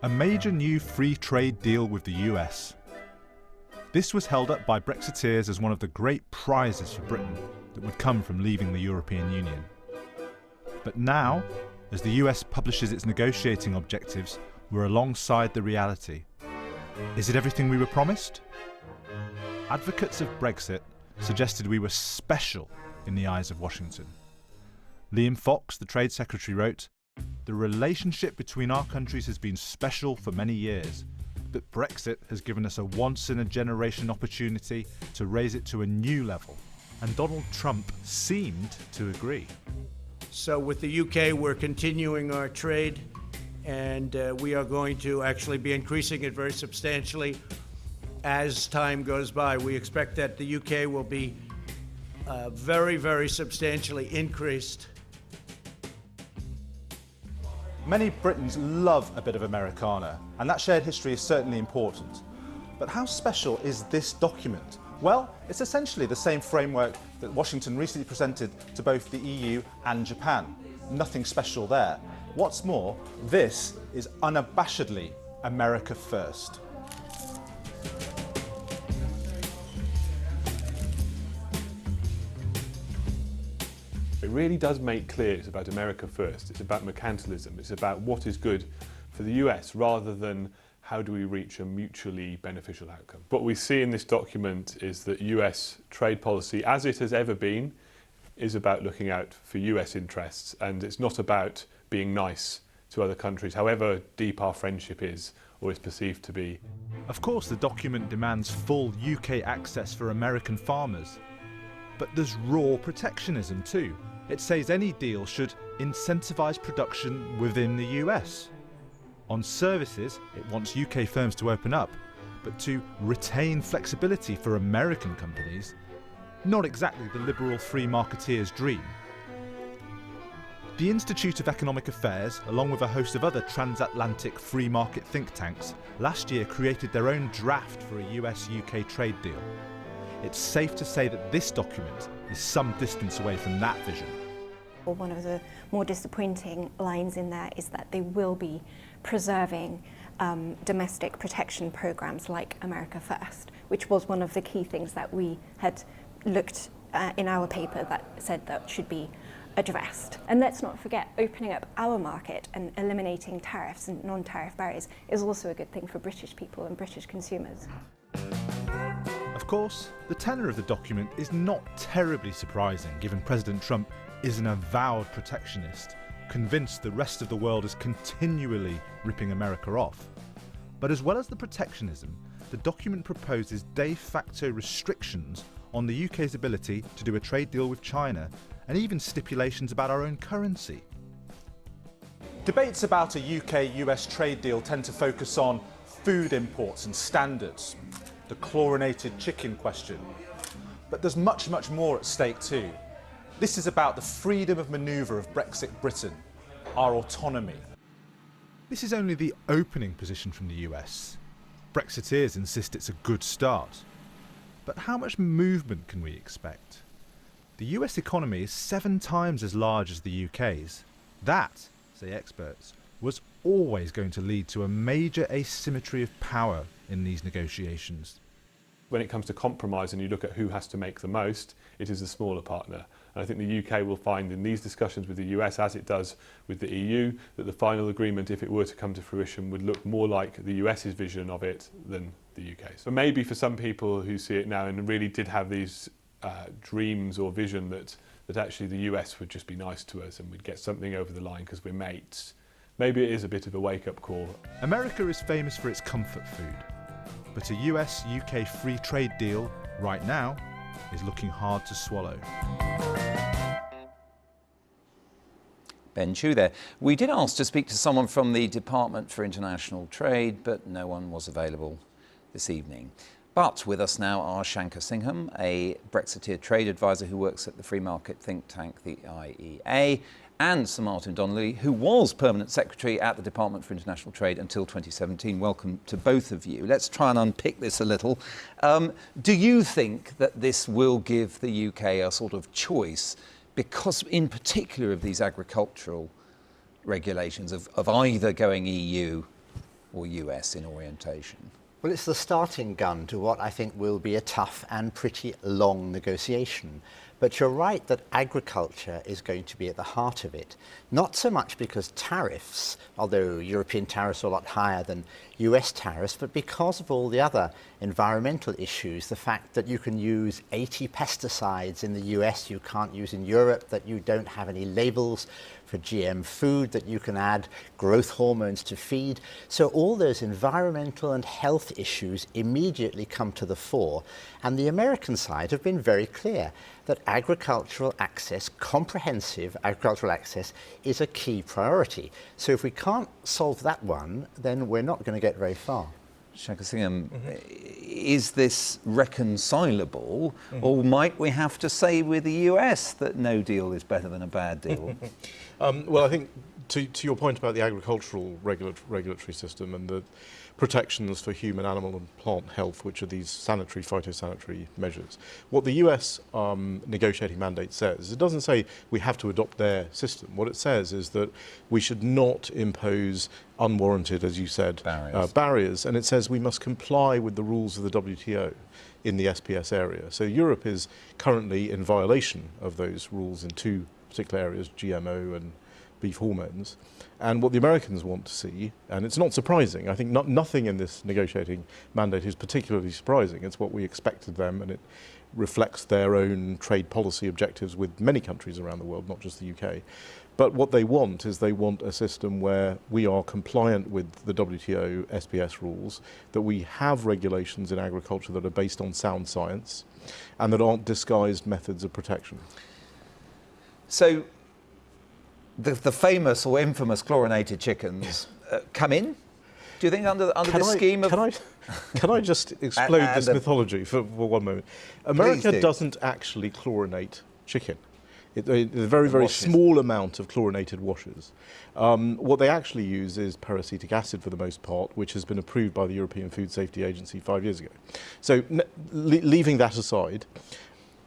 a major new free trade deal with the US. This was held up by Brexiteers as one of the great prizes for Britain that would come from leaving the European Union. But now, as the US publishes its negotiating objectives, we're alongside the reality. Is it everything we were promised? Advocates of Brexit suggested we were special in the eyes of Washington. Liam Fox, the Trade Secretary, wrote, "The relationship between our countries has been special for many years, but Brexit has given us a once-in-a-generation opportunity to raise it to a new level." And Donald Trump seemed to agree. So with the UK, we're continuing our trade, and we are going to actually be increasing it very substantially as time goes by. We expect that the UK will be very, very substantially increased. Many Britons love a bit of Americana, and that shared history is certainly important. But how special is this document? Well, it's essentially the same framework that Washington recently presented to both the EU and Japan. Nothing special there. What's more, this is unabashedly America first. It really does make clear it's about America first. It's about mercantilism. It's about what is good for the US rather than how do we reach a mutually beneficial outcome. What we see in this document is that US trade policy, as it has ever been, is about looking out for US interests, and it's not about being nice to other countries, however deep our friendship is or is perceived to be. Of course, the document demands full UK access for American farmers. But there's raw protectionism too. It says any deal should incentivise production within the US. On services, it wants UK firms to open up, but to retain flexibility for American companies. Not exactly the liberal free marketeer's dream. The Institute of Economic Affairs, along with a host of other transatlantic free market think tanks, last year created their own draft for a US-UK trade deal. It's safe to say that this document is some distance away from that vision. One of the more disappointing lines in there is that they will be preserving domestic protection programs like America First, which was one of the key things that we had looked in our paper that said that should be addressed. And let's not forget, opening up our market and eliminating tariffs and non-tariff barriers is also a good thing for British people and British consumers. Of course, the tenor of the document is not terribly surprising, given President Trump is an avowed protectionist, convinced the rest of the world is continually ripping America off. But as well as the protectionism, the document proposes de facto restrictions on the UK's ability to do a trade deal with China, and even stipulations about our own currency. Debates about a UK-US trade deal tend to focus on food imports and standards, the chlorinated chicken question. But there's much, much more at stake too. This is about the freedom of manoeuvre of Brexit Britain, our autonomy. This is only the opening position from the US. Brexiteers insist it's a good start. But how much movement can we expect? The US economy is 7 times as large as the UK's. That, say experts, was always going to lead to a major asymmetry of power in these negotiations. When it comes to compromise and you look at who has to make the most, it is the smaller partner. And I think the UK will find in these discussions with the US, as it does with the EU, that the final agreement, if it were to come to fruition, would look more like the US's vision of it than the UK's. But maybe for some people who see it now and really did have these dreams or vision that actually the US would just be nice to us and we'd get something over the line because we're mates, maybe it is a bit of a wake-up call. America is famous for its comfort food, but a US-UK free trade deal, right now, is looking hard to swallow. Ben Chu there. We did ask to speak to someone from the Department for International Trade, but no one was available this evening. But with us now are Shankar Singham, a Brexiteer trade advisor who works at the free market think tank, the IEA, and Sir Martin Donnelly, who was Permanent Secretary at the Department for International Trade until 2017. Welcome to both of you. Let's try and unpick this a little. Do you think that this will give the UK a sort of choice, because in particular of these agricultural regulations, of either going EU or US in orientation? Well, it's the starting gun to what I think will be a tough and pretty long negotiation. But you're right that agriculture is going to be at the heart of it. Not so much because tariffs, although European tariffs are a lot higher than US tariffs, but because of all the other environmental issues. The fact that you can use 80 pesticides in the US you can't use in Europe, that you don't have any labels for GM food, that you can add growth hormones to feed. So all those environmental and health issues immediately come to the fore. And the American side have been very clear that agricultural access, comprehensive agricultural access, is a key priority. So if we can't solve that one, then we're not going to get very far. Shankar Singham, is this reconcilable, or might we have to say with the US that no deal is better than a bad deal? Well, I think to your point about the agricultural regulatory system and the protections for human, animal and plant health, which are these sanitary, phytosanitary measures. What the US negotiating mandate says, it doesn't say we have to adopt their system. What it says is that we should not impose unwarranted, as you said, barriers. And it says we must comply with the rules of the WTO in the SPS area. So Europe is currently in violation of those rules in two particular areas, GMO and beef hormones. And what the Americans want to see, and it's not surprising, I think nothing in this negotiating mandate is particularly surprising. It's what we expected them, and it reflects their own trade policy objectives with many countries around the world, not just the UK. But what they want is they want a system where we are compliant with the WTO SPS rules, that we have regulations in agriculture that are based on sound science, and that aren't disguised methods of protection. So the famous or infamous chlorinated chickens come in? Do you think under the scheme of... Can I just explode this mythology for 1 moment? America doesn't actually chlorinate chicken. A very, very small amount of chlorinated washes. What they actually use is peracetic acid for the most part, which has been approved by the European Food Safety Agency 5 years ago. So leaving that aside,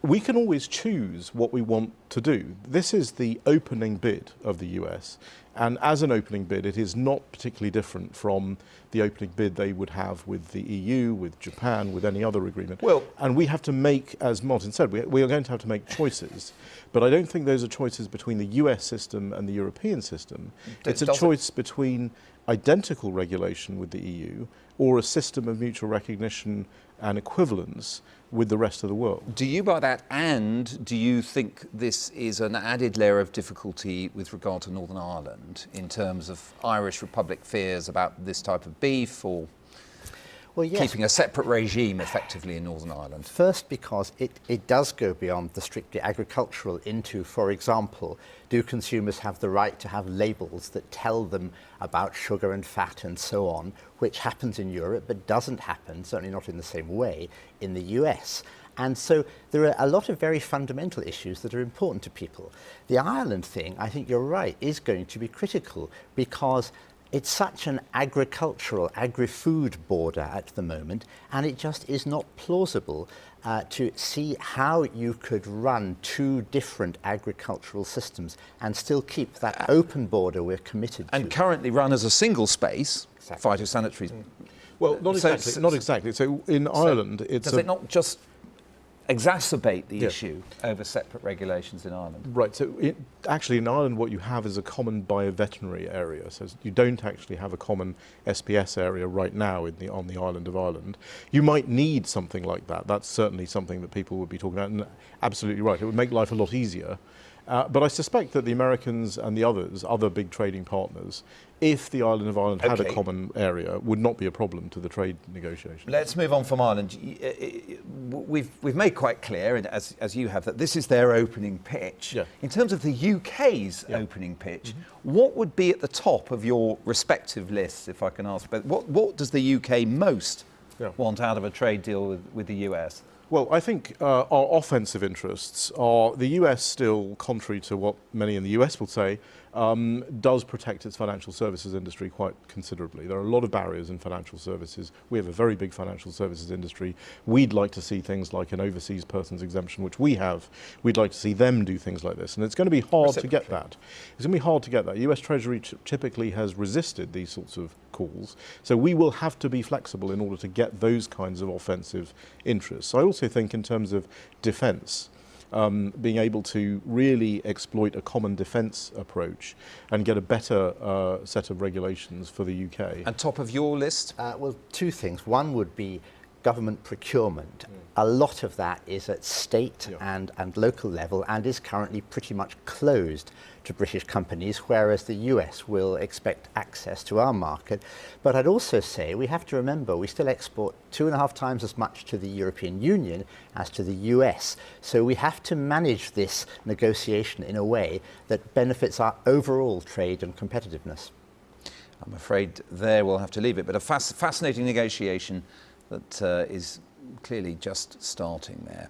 we can always choose what we want to do. This is the opening bid of the US, and as an opening bid, it is not particularly different from the opening bid they would have with the EU, with Japan, with any other agreement. Well, and we have to make, as Martin said, we are going to have to make choices, but I don't think those are choices between the US system and the European system. It's a choice between identical regulation with the EU or a system of mutual recognition and equivalence with the rest of the world. Do you buy that, and do you think this is an added layer of difficulty with regard to Northern Ireland in terms of Irish Republic fears about this type of beef, or keeping a separate regime effectively in Northern Ireland? First, because it does go beyond the strictly agricultural into, for example, do consumers have the right to have labels that tell them about sugar and fat and so on, which happens in Europe but doesn't happen, certainly not in the same way, in the US. And so there are a lot of very fundamental issues that are important to people. The Ireland thing, I think you're right, is going to be critical because it's such an agricultural, agri-food border at the moment, and it just is not plausible to see how you could run two different agricultural systems and still keep that open border we're committed to. And currently run as a single space, phytosanitary. Well, not exactly. So in Ireland, it's... Does it not just exacerbate the issue over separate regulations in Ireland? Right, so actually in Ireland what you have is a common bioveterinary area, so you don't actually have a common SPS area right now on the island of Ireland. You might need something like that. That's certainly something that people would be talking about, and absolutely right, it would make life a lot easier. But I suspect that the Americans and the other big trading partners, if the island of Ireland had a common area, would not be a problem to the trade negotiations. Let's move on from Ireland. We've made quite clear, and as you have, that this is their opening pitch. Yeah. In terms of the UK's opening pitch, what would be at the top of your respective lists, if I can ask? But what does the UK most want out of a trade deal with the US? Well, I think our offensive interests are the US still, contrary to what many in the US will say, does protect its financial services industry quite considerably. There are a lot of barriers in financial services. We have a very big financial services industry. We'd like to see things like an overseas persons exemption, which we have. We'd like to see them do things like this. And it's going to be hard to get that. It's going to be hard to get that. US Treasury typically has resisted these sorts of calls. So we will have to be flexible in order to get those kinds of offensive interests. I also think in terms of defence, being able to really exploit a common defence approach and get a better set of regulations for the UK. And top of your list? Well, two things. One would be government procurement. A lot of that is at state and local level and is currently pretty much closed to British companies, whereas the US will expect access to our market. But I'd also say we have to remember we still export 2.5 times as much to the European Union as to the US. So we have to manage this negotiation in a way that benefits our overall trade and competitiveness. I'm afraid there we'll have to leave it, but a fascinating negotiation that is clearly just starting there.